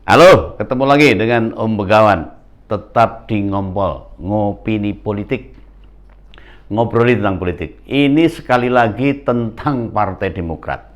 Halo, ketemu lagi dengan Om Begawan. Tetap di Ngompol, ngopini politik, ngobrolin tentang politik. Ini sekali lagi tentang Partai Demokrat.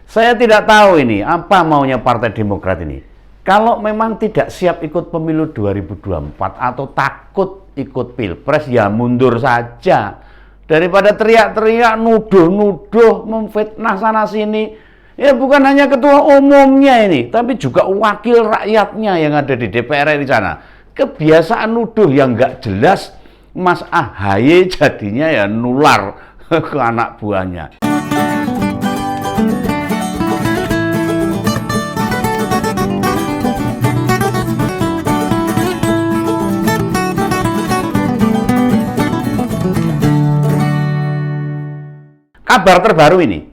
Saya tidak tahu ini, apa maunya Partai Demokrat ini. Kalau memang tidak siap ikut pemilu 2024 atau takut ikut pilpres, ya mundur saja. Daripada teriak-teriak, nuduh-nuduh, memfitnah sana-sini. Ya bukan hanya ketua umumnya ini, tapi juga wakil rakyatnya yang ada di DPR di sana. Kebiasaan nuduh yang nggak jelas, Mas AHY jadinya ya nular ke anak buahnya. Kabar terbaru ini.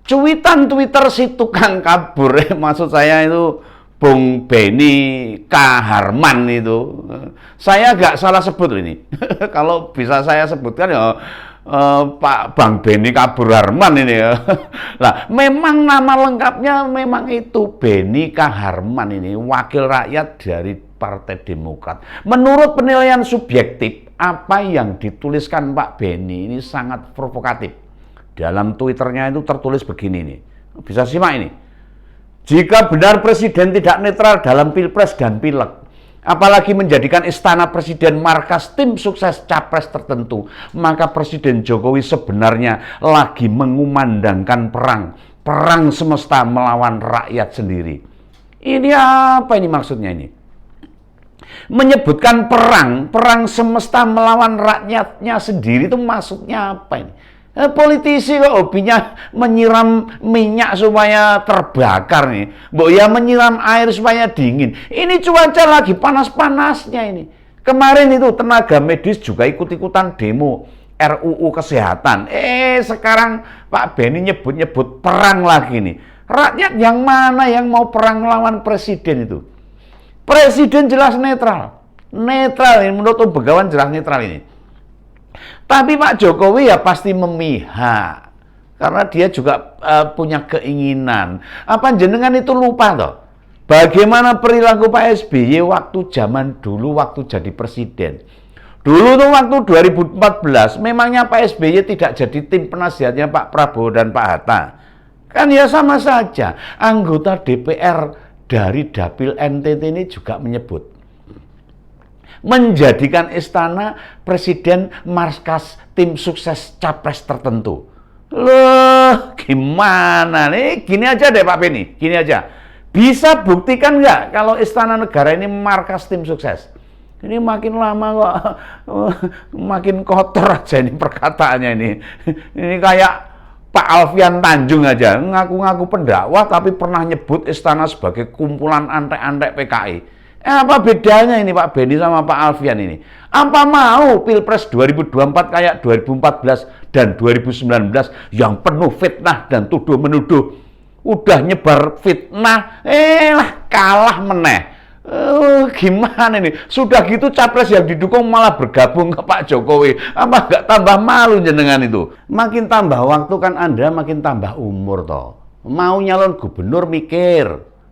Cuitan Twitter si tukang kabur, maksud saya itu Bung Benny Kaharman itu. Saya nggak salah sebut ini. Kalau bisa saya sebutkan ya Pak Bang Benny Kabur Harman ini ya. Lah, memang nama lengkapnya memang itu Benny Kaharman ini, wakil rakyat dari Partai Demokrat. Menurut penilaian subjektif, apa yang dituliskan Pak Benny ini sangat provokatif. Dalam Twitternya itu tertulis begini nih, bisa simak ini. Jika benar Presiden tidak netral dalam Pilpres dan Pileg, apalagi menjadikan istana Presiden markas tim sukses capres tertentu, maka Presiden Jokowi sebenarnya lagi mengumandangkan perang semesta melawan rakyat sendiri. Ini apa ini maksudnya ini? Menyebutkan perang semesta melawan rakyatnya sendiri itu maksudnya apa ini? Politisi kok hobinya menyiram minyak supaya terbakar nih. Mbok ya menyiram air supaya dingin. Ini cuaca lagi panas-panasnya ini. Kemarin itu tenaga medis juga ikut-ikutan demo RUU Kesehatan. Sekarang Pak Benny nyebut-nyebut perang lagi nih. Rakyat yang mana yang mau perang lawan presiden itu? Presiden jelas netral. Netral ini, menurut Om Begawan jelas netral ini. Tapi Pak Jokowi ya pasti memihak, karena dia juga punya keinginan. Apa jenengan itu lupa toh? Bagaimana perilaku Pak SBY waktu zaman dulu, waktu jadi presiden. Dulu tuh waktu 2014, memangnya Pak SBY tidak jadi tim penasihatnya Pak Prabowo dan Pak Hatta. Kan ya sama saja. Anggota DPR dari Dapil NTT ini juga menyebut menjadikan istana presiden markas tim sukses capres tertentu. Loh, gimana nih? Gini aja deh Pak Benny, gini aja. Bisa buktikan nggak kalau istana negara ini markas tim sukses? Ini makin lama kok makin kotor aja ini perkataannya ini. Ini kayak Pak Alfian Tanjung aja, ngaku-ngaku pendakwah tapi pernah nyebut istana sebagai kumpulan antek-antek PKI. Apa bedanya ini Pak Benny sama Pak Alfian ini? Apa mau Pilpres 2024 kayak 2014 dan 2019 yang penuh fitnah dan tuduh-menuduh? Udah nyebar fitnah, kalah meneh. Gimana ini? Sudah gitu capres yang didukung malah bergabung ke Pak Jokowi. Apa nggak tambah malu jenengan itu? Makin tambah waktu kan Anda makin tambah umur toh. Mau nyalon gubernur mikir,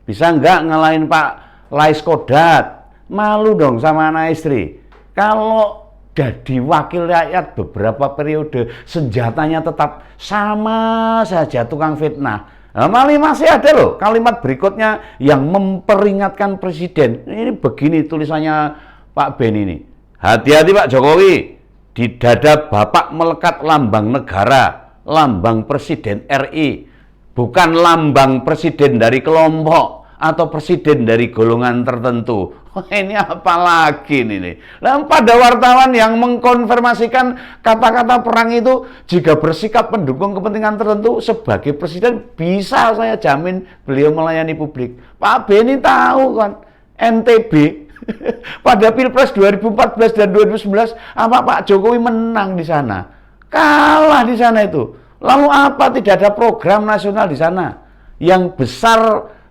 bisa nggak ngalahin Pak Lais Kodat, malu dong sama anak istri. Kalau jadi wakil rakyat beberapa periode, senjatanya tetap sama saja tukang fitnah. Nah, masih ada loh kalimat berikutnya yang memperingatkan presiden. Ini begini tulisannya Pak Benny ini. Hati-hati Pak Jokowi, di dada Bapak melekat lambang negara, lambang presiden RI, bukan lambang presiden dari kelompok atau presiden dari golongan tertentu. Ini apa lagi nih? Nah, pada wartawan yang mengkonfirmasikan kata-kata perang itu, jika bersikap pendukung kepentingan tertentu sebagai presiden, bisa saya jamin beliau melayani publik. Pak Benny tahu kan, NTB pada Pilpres 2014 dan 2019, apa Pak Jokowi menang di sana? Kalah di sana itu. Lalu apa tidak ada program nasional di sana? Yang besar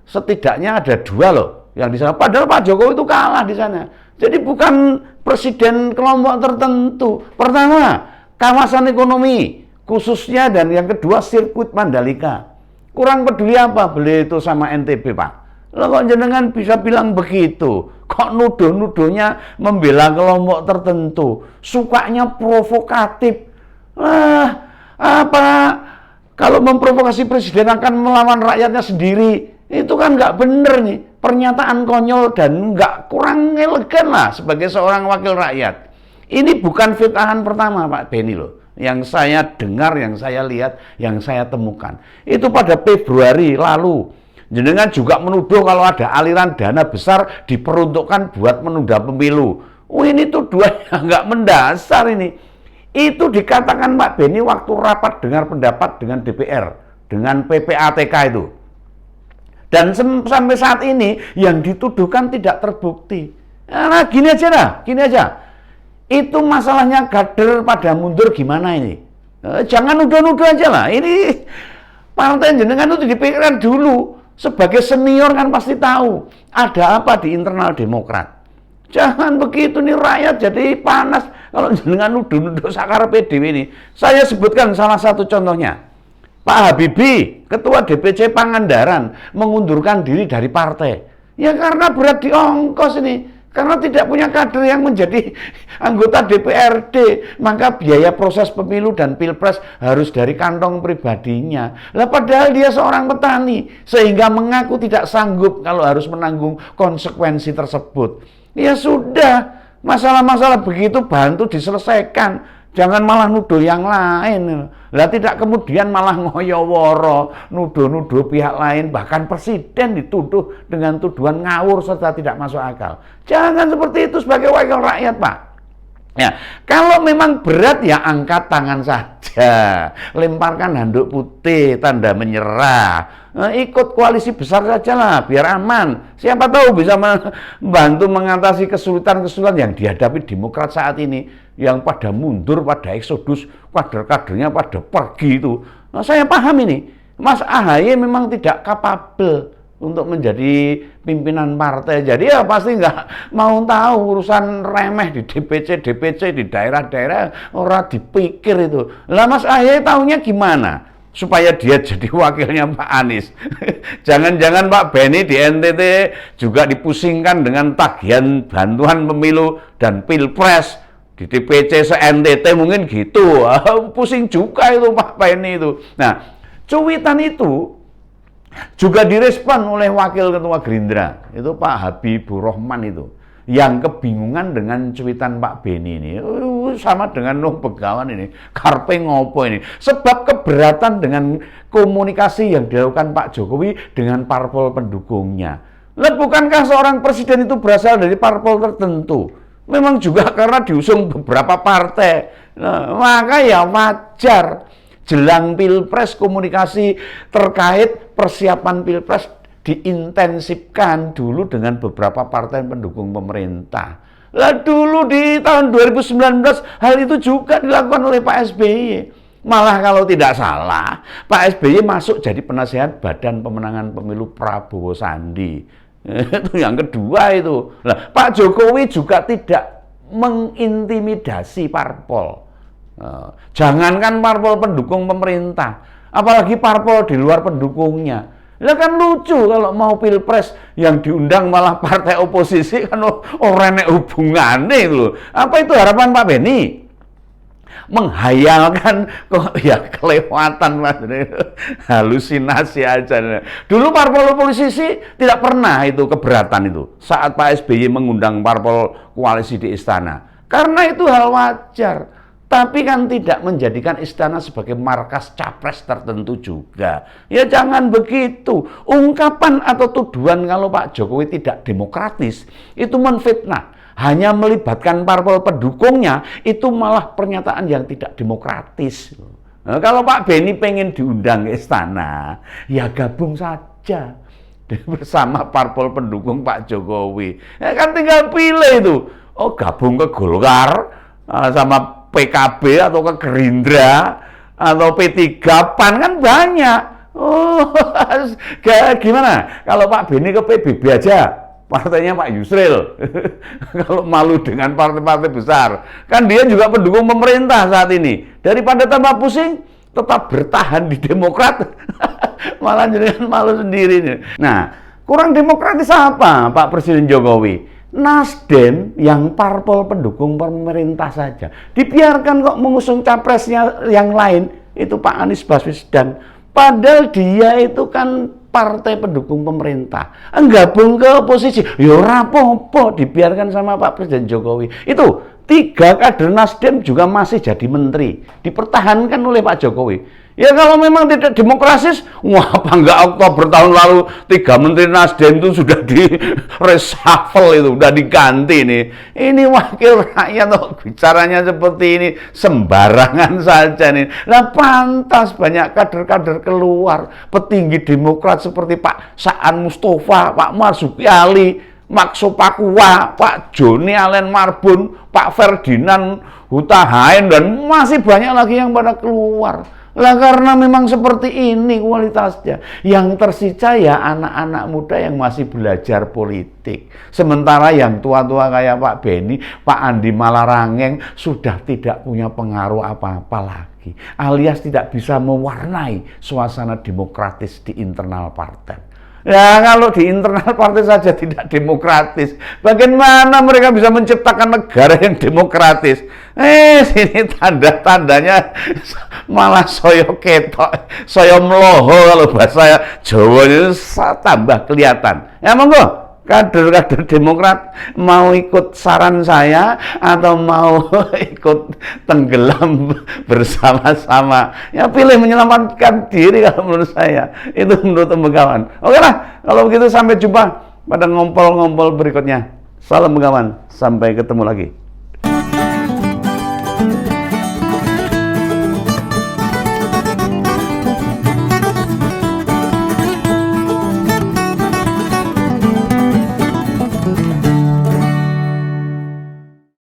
setidaknya ada dua loh yang di sana. Padahal Pak Jokowi itu kalah di sana. Jadi bukan presiden kelompok tertentu. Pertama, kawasan ekonomi khususnya, dan yang kedua sirkuit Mandalika. Kurang peduli apa beliau itu sama NTB Pak. Lah kok jenengan bisa bilang begitu? Kok nuduh-nuduhnya membela kelompok tertentu? Sukanya provokatif. Lah, apa kalau memprovokasi presiden akan melawan rakyatnya sendiri? Itu kan nggak bener nih. Pernyataan konyol dan nggak kurang elegan lah sebagai seorang wakil rakyat. Ini bukan fitnahan pertama Pak Beni loh. Yang saya dengar, yang saya lihat, yang saya temukan. Itu pada Februari lalu. Jenengan juga menuduh kalau ada aliran dana besar diperuntukkan buat menunda pemilu. Oh ini tuduhan yang nggak mendasar ini. Itu dikatakan Pak Beni waktu rapat dengar pendapat dengan DPR, dengan PPATK itu. Dan sampai saat ini yang dituduhkan tidak terbukti. Nah gini aja lah, gini aja. Itu masalahnya kader pada mundur gimana ini? Jangan nuduh-nuduh aja lah. Ini partai jenengan itu dipikirkan dulu. Sebagai senior kan pasti tahu ada apa di internal Demokrat. Jangan begitu nih, rakyat jadi panas kalau jenengan nuduh-nuduh sakar PDW ini. Saya sebutkan salah satu contohnya. Pak Habibie, Ketua DPC Pangandaran, mengundurkan diri dari partai. Ya karena berat di ongkos ini. Karena tidak punya kader yang menjadi anggota DPRD, maka biaya proses pemilu dan pilpres harus dari kantong pribadinya. Lah padahal dia seorang petani, sehingga mengaku tidak sanggup kalau harus menanggung konsekuensi tersebut. Ya sudah, masalah-masalah begitu bantu diselesaikan. Jangan malah nuduh yang lain. Lah tidak kemudian malah ngoyo-woro, nuduh-nuduh pihak lain, bahkan presiden dituduh dengan tuduhan ngawur serta tidak masuk akal. Jangan seperti itu sebagai wakil rakyat, Pak. Ya, kalau memang berat ya angkat tangan saja, lemparkan handuk putih, tanda menyerah. Ikut koalisi besar saja lah, biar aman. Siapa tahu bisa membantu mengatasi kesulitan-kesulitan yang dihadapi Demokrat saat ini, yang pada mundur, pada eksodus, kader-kadernya pada pergi itu. Nah, saya paham ini, Mas AHY memang tidak kapabel untuk menjadi pimpinan partai. Jadi ya pasti nggak mau tahu urusan remeh di DPC di daerah-daerah, orang dipikir itu. Lah Mas AHY tahunya gimana? Supaya dia jadi wakilnya Pak Anies. Jangan-jangan Pak Beni di NTT juga dipusingkan dengan tagihan bantuan pemilu dan pilpres di DPC se-NTT mungkin gitu. Pusing juga itu Pak Beni itu. Nah, cuitan itu juga direspon oleh Wakil Ketua Gerindra, itu Pak Habibur Rahman itu, yang kebingungan dengan cuitan Pak Beni ini. Sama dengan Nuh Begawan ini, karpe ngopo ini. Sebab keberatan dengan komunikasi yang dilakukan Pak Jokowi dengan parpol pendukungnya. Lah bukankah seorang presiden itu berasal dari parpol tertentu? Memang juga karena diusung beberapa partai. Nah, maka ya wajar jelang pilpres komunikasi terkait persiapan pilpres diintensifkan dulu dengan beberapa partai pendukung pemerintah. Lah dulu di tahun 2019 hal itu juga dilakukan oleh Pak SBY. Malah kalau tidak salah, Pak SBY masuk jadi penasehat Badan Pemenangan Pemilu Prabowo Sandi. Itu yang kedua itu. Nah, Pak Jokowi juga tidak mengintimidasi parpol. Jangankan parpol pendukung pemerintah, apalagi parpol di luar pendukungnya. Lah kan lucu kalau mau pilpres yang diundang malah partai oposisi, kan orang hubungannya loh. Apa itu harapan Pak Beni? Menghayalkan kok ya kelewatan Mas, halusinasi aja. Dulu parpol oposisi tidak pernah itu keberatan itu saat Pak SBY mengundang parpol koalisi di istana, karena itu hal wajar. Tapi kan tidak menjadikan istana sebagai markas capres tertentu juga. Ya jangan begitu. Ungkapan atau tuduhan kalau Pak Jokowi tidak demokratis, itu menfitnah. Hanya melibatkan parpol pendukungnya, itu malah pernyataan yang tidak demokratis. Nah, kalau Pak Beni pengen diundang ke istana, ya gabung saja bersama parpol pendukung Pak Jokowi. Ya kan tinggal pilih itu. Oh gabung ke Golkar sama PKB atau ke Gerindra atau P3 PAN kan banyak. Oh, gimana? Kalau Pak Beni ke PBB aja, partainya Pak Yusril. Kalau malu dengan partai-partai besar, kan dia juga pendukung pemerintah saat ini. Daripada tambah pusing, tetap bertahan di Demokrat, malah jadi malu sendiri. Nah, Kurang demokratis apa Pak Presiden Jokowi? Nasdem yang parpol pendukung pemerintah saja dibiarkan kok mengusung capresnya yang lain, itu Pak Anies Baswedan. Padahal dia itu kan partai pendukung pemerintah, gabung ke oposisi, ya ora apa-apa, dibiarkan sama Pak Presiden Jokowi. Itu 3 kader Nasdem juga masih jadi menteri, dipertahankan oleh Pak Jokowi. Ya kalau memang tidak demokratis, wah apa enggak Oktober tahun lalu 3 menteri Nasdem itu sudah di reshuffle, itu udah diganti nih. Ini wakil rakyat kok bicaranya seperti ini, sembarangan saja nih. Nah pantas banyak kader-kader keluar, petinggi Demokrat seperti Pak Saan Mustafa, Pak Marzuki Ali, Maxo Pakua, Pak Joni Allen Marbun, Pak Ferdinand Huta Hain, dan masih banyak lagi yang pada keluar. Lah karena memang seperti ini kualitasnya. Yang tersisa ya anak-anak muda yang masih belajar politik. Sementara yang tua-tua kayak Pak Beni, Pak Andi Malarangeng sudah tidak punya pengaruh apa-apa lagi. Alias tidak bisa mewarnai suasana demokratis di internal partai. Ya kalau di internal partai saja tidak demokratis, bagaimana mereka bisa menciptakan negara yang demokratis? Sini tanda-tandanya malah soyo ketok, soyo meloho kalau bahasa Jawa itu tambah kelihatan. Ya monggo, kader-kader Demokrat mau ikut saran saya atau mau ikut tenggelam bersama-sama, ya pilih menyelamatkan diri kalau menurut saya. Itu menurut kawan. Oke lah, kalau begitu sampai jumpa pada ngompol-ngompol berikutnya. Salam kawan, sampai ketemu lagi.